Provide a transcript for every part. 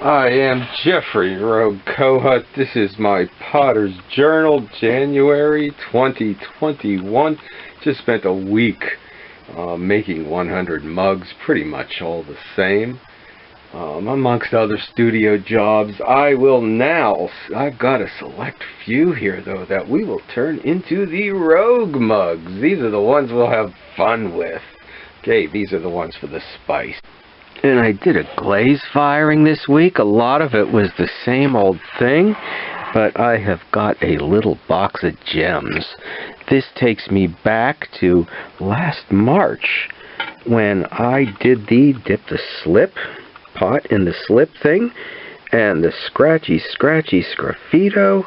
I am Jeffrey Rogue Kohut. This is my Potter's Journal, January 2021. Just spent a week making 100 mugs, pretty much all the same. Amongst other studio jobs, I've got a select few here though that we will turn into the Rogue mugs. These are the ones we'll have fun with. Okay, these are the ones for the spice. And I did a glaze firing this week. A lot of it was the same old thing, but I have got a little box of gems. This takes me back to last March when I did dip the slip pot in the slip thing and the scratchy sgraffito.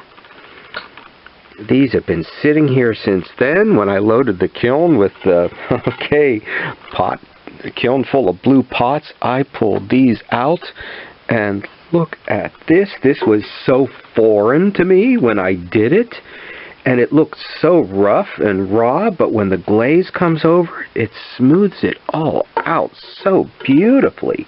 These have been sitting here since then. When I loaded the kiln with the kiln full of blue pots, I pulled these out and look at this. This was so foreign to me when I did it, and it looked so rough and raw, but when the glaze comes over it smooths it all out so beautifully.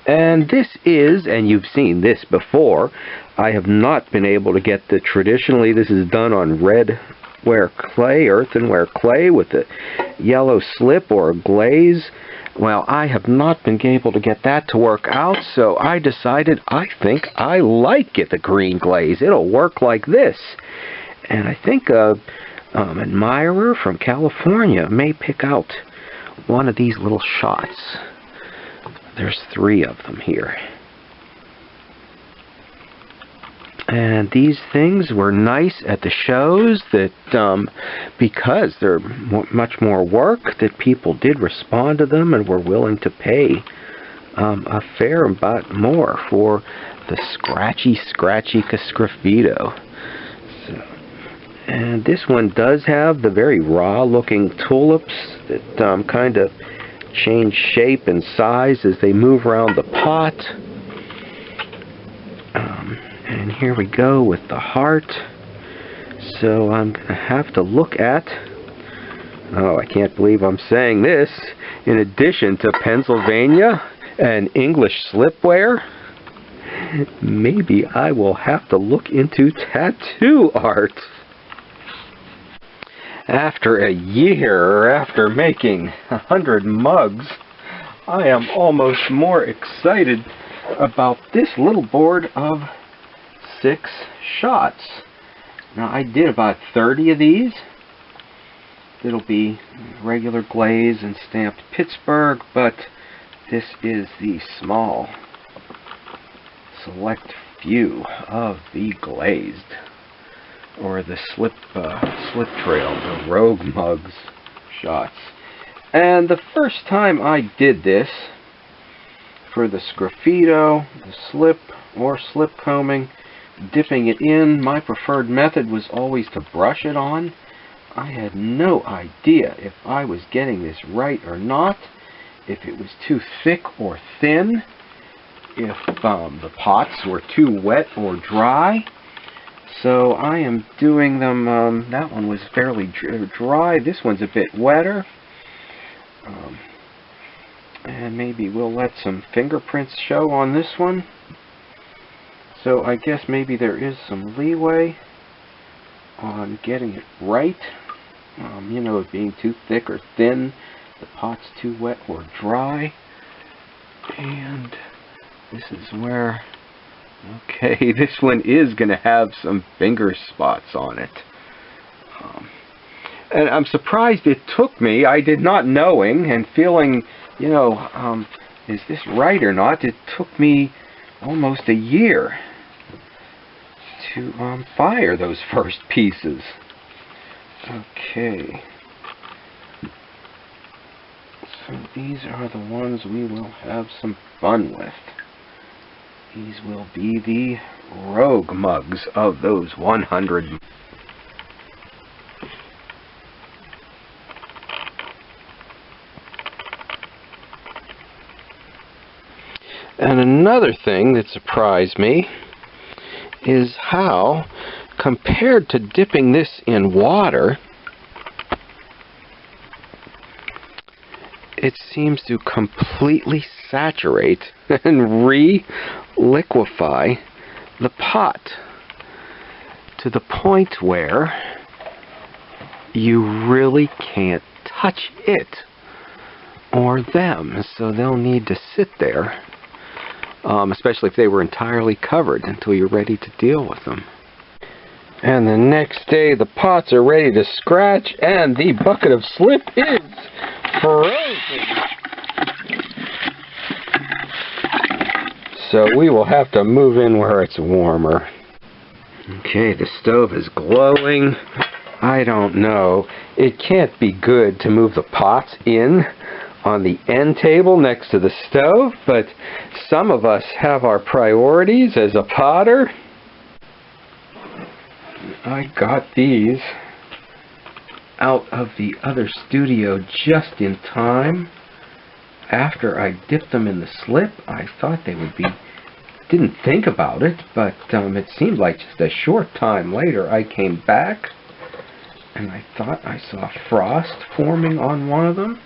And this is, and you've seen this before, I have not been able to get the traditionally, this is done on redware clay, earthenware clay with a yellow slip or a glaze. Well, I have not been able to get that to work out, so I decided I think I like it, the green glaze. It'll work like this. And I think an admirer from California may pick out one of these little shots. There's 3 of them here. And these things were nice at the shows that because they're much more work, that people did respond to them and were willing to pay a fair amount more for the scratchy sgraffito. So, and this one does have the very raw looking tulips that kind of change shape and size as they move around the pot. And here we go with the heart. So I'm going to have to look at, oh, I can't believe I'm saying this, in addition to Pennsylvania and English slipware, maybe I will have to look into tattoo art. After a year, after making 100 mugs, I am almost more excited about this little board of 6 shots. Now, I did about 30 of these. It'll be regular glaze and stamped Pittsburgh, but this is the small select few of the glazed, or the slip trail, the Rogue mugs shots. And the first time I did this for the sgraffito, the slip or slip combing, dipping it in, my preferred method was always to brush it on. I had no idea if I was getting this right or not, if it was too thick or thin, if the pots were too wet or dry. So I am doing them, that one was fairly dry, this one's a bit wetter. And maybe we'll let some fingerprints show on this one. So I guess maybe there is some leeway on getting it right. You know, it being too thick or thin, the pot's too wet or dry. And this is where, okay, this one is going to have some finger spots on it. And I'm surprised it took me, I did not knowing and feeling, you know, is this right or not? It took me almost a year to fire those first pieces. Okay. So these are the ones we will have some fun with. These will be the Rogue mugs of those 100. And another thing that surprised me is how, compared to dipping this in water, it seems to completely saturate and re-liquefy the pot to the point where you really can't touch it or them. So they'll need to sit there, especially if they were entirely covered, until you're ready to deal with them. And the next day the pots are ready to scratch and the bucket of slip is frozen. So we will have to move in where it's warmer. Okay, the stove is glowing. I don't know. It can't be good to move the pots in on the end table next to the stove, but some of us have our priorities as a potter. I got these out of the other studio just in time. After I dipped them in the slip, I thought they would be... Didn't think about it, but it seemed like just a short time later I came back and I thought I saw frost forming on one of them.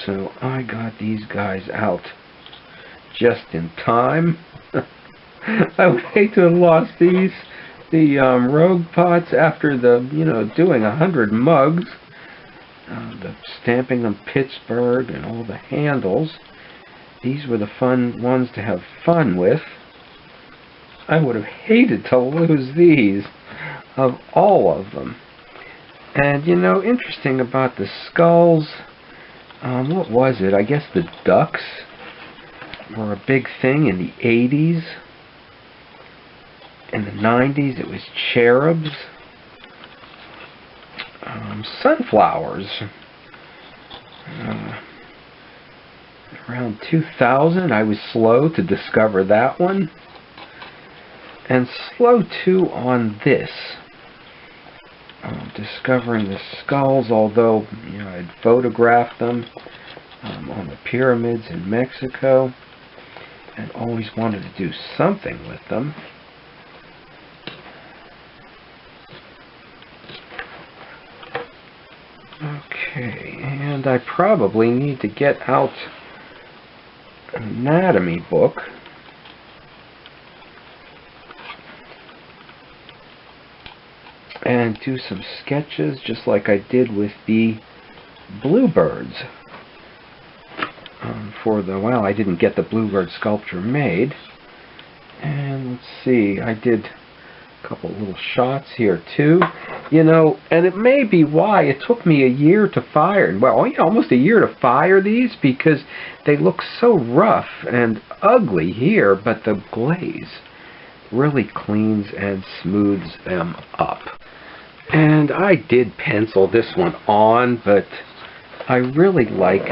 So I got these guys out just in time. I would hate to have lost these. The rogue pots after the, doing 100 mugs, the stamping them Pittsburgh and all the handles. These were the fun ones to have fun with. I would have hated to lose these, of all of them. And interesting about the skulls, what was it? I guess the ducks were a big thing in the 80s. In the 90s, it was cherubs, sunflowers. Around 2000, I was slow to discover that one, and slow too on this, discovering the skulls. Although I'd photographed them on the pyramids in Mexico, and always wanted to do something with them. Okay, and I probably need to get out an anatomy book and do some sketches just like I did with the bluebirds. Well, I didn't get the bluebird sculpture made. And let's see, I did a couple little shots here too. And it may be why it took me a year to fire, well, almost a year to fire these, because they look so rough and ugly here, but the glaze really cleans and smooths them up. And I did pencil this one on, but I really like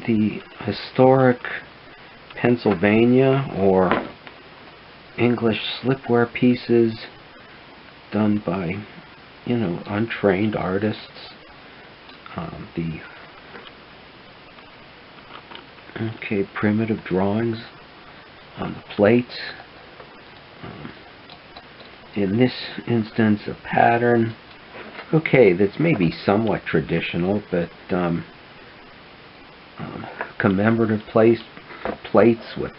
the historic Pennsylvania or English slipware pieces done by, untrained artists. Primitive drawings on the plates. In this instance, a pattern. That's maybe somewhat traditional, but commemorative plates with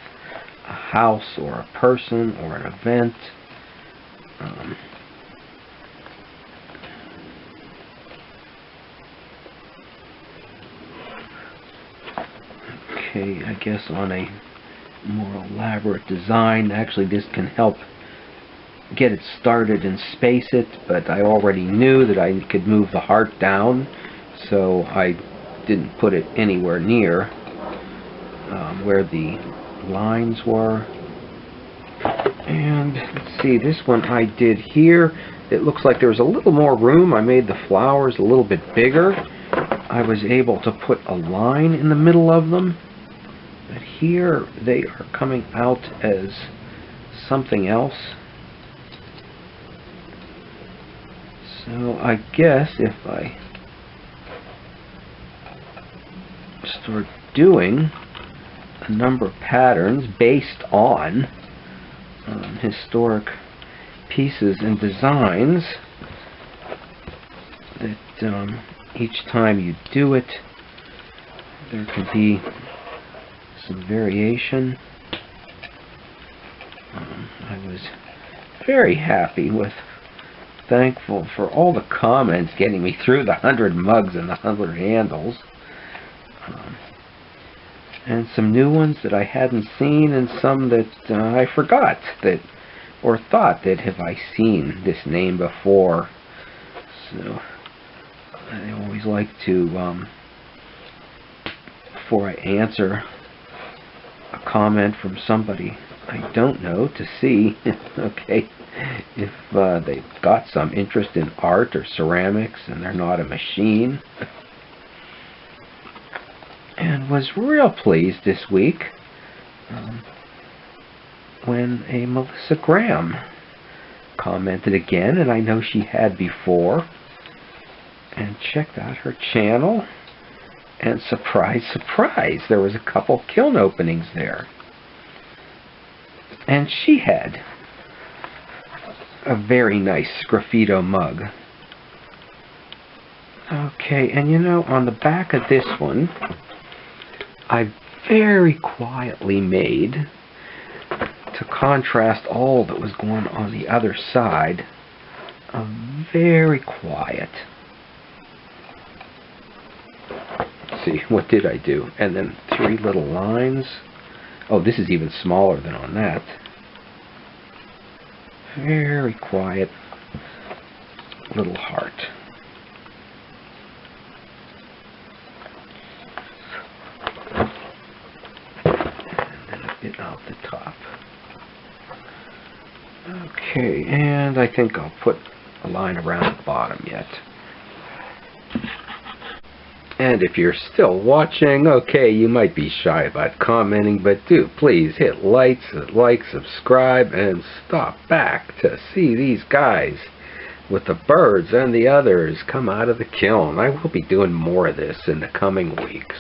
a house or a person or an event. I guess on a more elaborate design. Actually, this can help get it started and space it, but I already knew that I could move the heart down, so I didn't put it anywhere near where the lines were. And let's see, this one I did here. It looks like there was a little more room. I made the flowers a little bit bigger. I was able to put a line in the middle of them. But here they are coming out as something else. So I guess if I start doing a number of patterns based on historic pieces and designs, that each time you do it, there could be some variation. I was very happy thankful for all the comments getting me through the 100 mugs and the 100 handles. And some new ones that I hadn't seen, and some that I forgot or thought that have I seen this name before. So I always like to, before I answer a comment from somebody I don't know, to see okay, if they've got some interest in art or ceramics and they're not a machine. And was real pleased this week when a Melissa Graham commented again, and I know she had before, and checked out her channel, and surprise, surprise, there was a couple kiln openings there. And she had a very nice sgraffito mug. Okay, and you know, on the back of this one, I very quietly made, to contrast all that was going on the other side, a very quiet. Let's see, what did I do? And then 3 little lines. Oh, this is even smaller than on that. Very quiet little heart. It off the top. Okay, and I think I'll put a line around the bottom yet. And if you're still watching, okay, you might be shy about commenting, but do please hit like, subscribe, and stop back to see these guys with the birds and the others come out of the kiln. I will be doing more of this in the coming weeks.